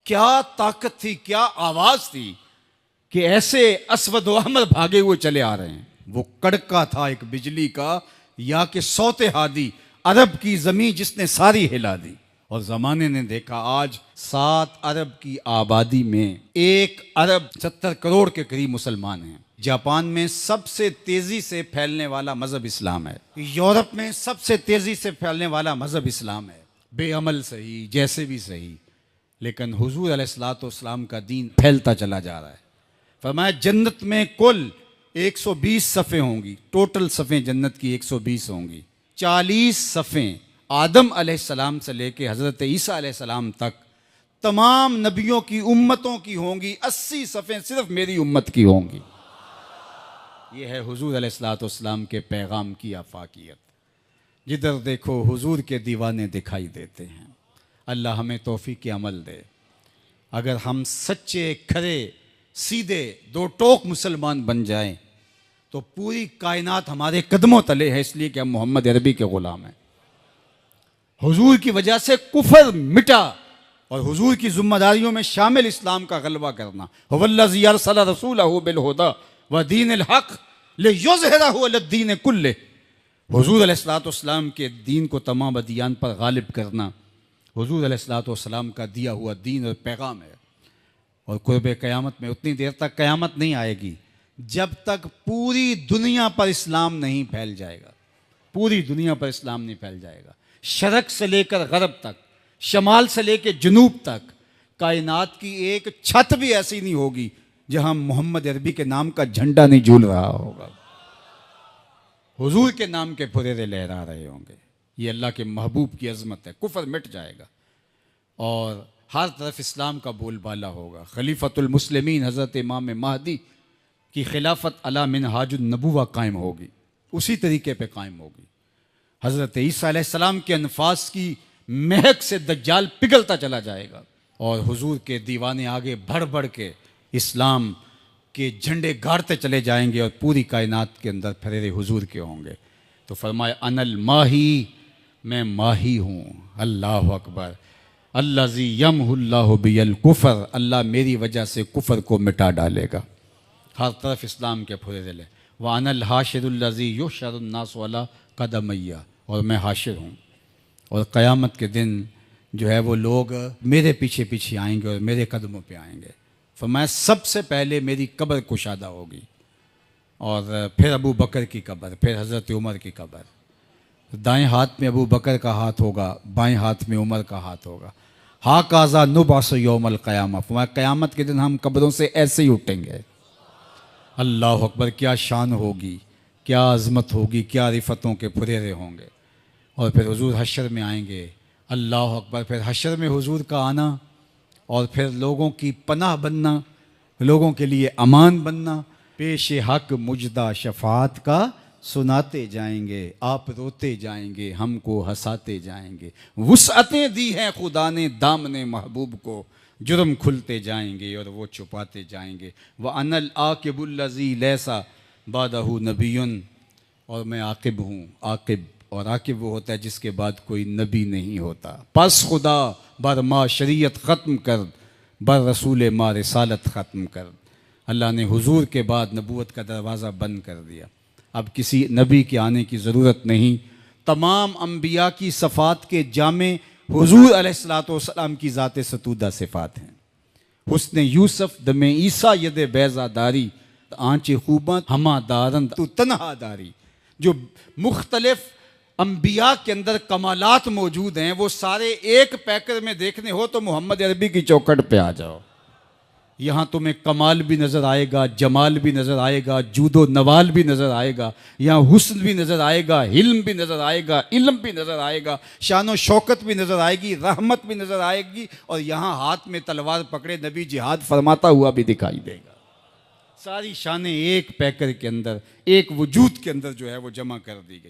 क्या ताकत थी, क्या आवाज थी कि ऐसे अस्वद व अहमर भागे हुए चले आ रहे हैं। वो कड़का था एक बिजली का, या कि सौते हादी अरब की जमीन जिसने सारी हिला दी। और जमाने ने देखा आज 7 अरब की आबादी में 1 अरब 70 करोड़ के करीब मुसलमान हैं। जापान में सबसे तेजी से फैलने वाला मजहब इस्लाम है। यूरोप में सबसे तेजी से फैलने वाला मजहब इस्लाम है। बेअमल सही, जैसे भी सही, लेकिन हुजूर अलैहिस्सलाम का दीन फैलता चला जा रहा है। फरमाया जन्नत में कुल 120 सफ़े होंगी, टोटल सफ़े जन्नत की 120 होंगी। 40 सफ़े आदम अलैहिस्सलाम से लेके हज़रत ईसा अलैहिस्सलाम तक तमाम नबियों की उम्मतों की होंगी। 80 सफ़े सिर्फ मेरी उम्मत की होंगी। ये है हुजूर अलैहिस्सलाम के पैगाम की आफाकियत। जिधर देखो हुजूर के दीवाने दिखाई देते हैं। अल्लाह हमें तौफीक अमल दे। अगर हम सच्चे खरे सीधे 2 टोक मुसलमान बन जाएं तो पूरी कायनात हमारे कदमों तले है, इसलिए कि हम मोहम्मद अरबी के गुलाम हैं। हुजूर की वजह से कुफर मिटा और हुजूर की जिम्मेदारियों में शामिल इस्लाम का गलबा करना। हुवल्लज़ी अरसला रसूलहु बिल हुदा व दीनिल हक़ लियुज़हिरहु अलद्दीन कुल्लिह। हुजूर अलैहिस्सलाम के दीन को तमाम अदियान पर गालिब करना हुजूर अलैहिस्सलाम का दिया हुआ दीन और पैगाम है। और कुर्ब क़यामत में उतनी देर तक क़यामत नहीं आएगी जब तक पूरी दुनिया पर इस्लाम नहीं फैल जाएगा। पूरी दुनिया पर इस्लाम नहीं फैल जाएगा। शरक से लेकर गरब तक, शमाल से लेकर जनूब तक कायनात की एक छत भी ऐसी नहीं होगी जहां मोहम्मद अरबी के नाम का झंडा नहीं झूल रहा होगा। हुजूर के नाम के फुरेरे लहरा रहे होंगे। ये अल्लाह के महबूब की अजमत है। कुफर मिट जाएगा और हर तरफ इस्लाम का बोलबाला होगा। खलीफतुल मुस्लिमीन हज़रत इमाम महदी की खिलाफत अला मिनहाजुन नबुवा कायम होगी, उसी तरीके पे कायम होगी। हज़रत ईसा अलैहिस्सलाम के अनफास की महक से दज्जाल पिघलता चला जाएगा और हुजूर के दीवाने आगे बढ़ बढ़ के इस्लाम के झंडे गाड़ते चले जाएंगे और पूरी कायनात के अंदर फरेरे हुजूर के होंगे। तो फरमाए अनल माही, मैं माही हूँ। अल्लाह अकबर। अल्लाज़ी यमहुल्लाहु बियल कुफर, अल्लाह मेरी वजह से कुफर को मिटा डालेगा। हर तरफ इस्लाम के फुरेरे ले। व अनल हाशिरुल्लज़ी युहशरुन्नासु अला क़दमैया, और मैं हाशिर हूँ और क़यामत के दिन जो है वो लोग मेरे पीछे पीछे आएंगे और मेरे कदमों पे आएंगे। फरमाया सबसे पहले मेरी कब्र कुशादा होगी और फिर अबू बकर की कब्र, फिर हज़रत उमर की कब्र। दाएं हाथ में अबू बकर का हाथ होगा, बाएं हाथ में उमर का हाथ होगा। हा काज़ा नुबास यौमल क़यामा, फरमाया क़यामत के दिन हम कब्रों से ऐसे ही उठेंगे। अल्लाह अकबर। क्या शान होगी, क्या अज़मत होगी, क्या रिफ़तों के फुरेरे होंगे। और फिर हुजूर हशर में आएंगे। अल्लाह अकबर। फिर हशर में हुजूर का आना और फिर लोगों की पनाह बनना, लोगों के लिए अमान बनना। पेश हक मुजदा शफात का सुनाते जाएंगे, आप रोते जाएंगे, हमको हंसाते जाएंगे। वुसअतें दी हैं खुदा ने दामने महबूब को, जुर्म खुलते जाएंगे और वो छुपाते जाएंगे। व अनल आकिबुल्लज़ी लैसा बादहु नबियुन, और मैं आकिब हूँ। आकिब, और आकिब वो होता है जिसके बाद कोई नबी नहीं होता। पस खुदा बर मा शरीयत ख़त्म कर, बर रसूल मा रिसालत ख़त्म कर। अल्लाह ने हुजूर के बाद नबूवत का दरवाज़ा बंद कर दिया। अब किसी नबी के आने की ज़रूरत नहीं। तमाम अम्बिया की सफ़ात के जामे हुजूर अलैहिस्सलाम की ज़ात सतूदा सिफ़ात हैं। हुस्न यूसुफ दमे ईसा यद बैज़ादारी, आँच खूबा हमा दारन तू तन्हादारी। जो मुख्तलिफ अम्बिया के अंदर कमालात मौजूद हैं वो सारे एक पैकर में देखने हो तो मोहम्मद अरबी की चौखट पे आ जाओ। यहाँ तुम्हें कमाल भी नज़र आएगा, जमाल भी नज़र आएगा, जूदो नवाल भी नज़र आएगा। यहाँ हुस्न भी नज़र आएगा, हिल्म भी नज़र आएगा, इल्म भी नज़र आएगा, शान व शौकत भी नज़र आएगी, रहमत भी नज़र आएगी। और यहाँ हाथ में तलवार पकड़े नबी जिहाद फरमाता हुआ भी दिखाई देगा। सारी शानें एक पैकर के अंदर, एक वजूद के अंदर जो है वो जमा कर दी गई।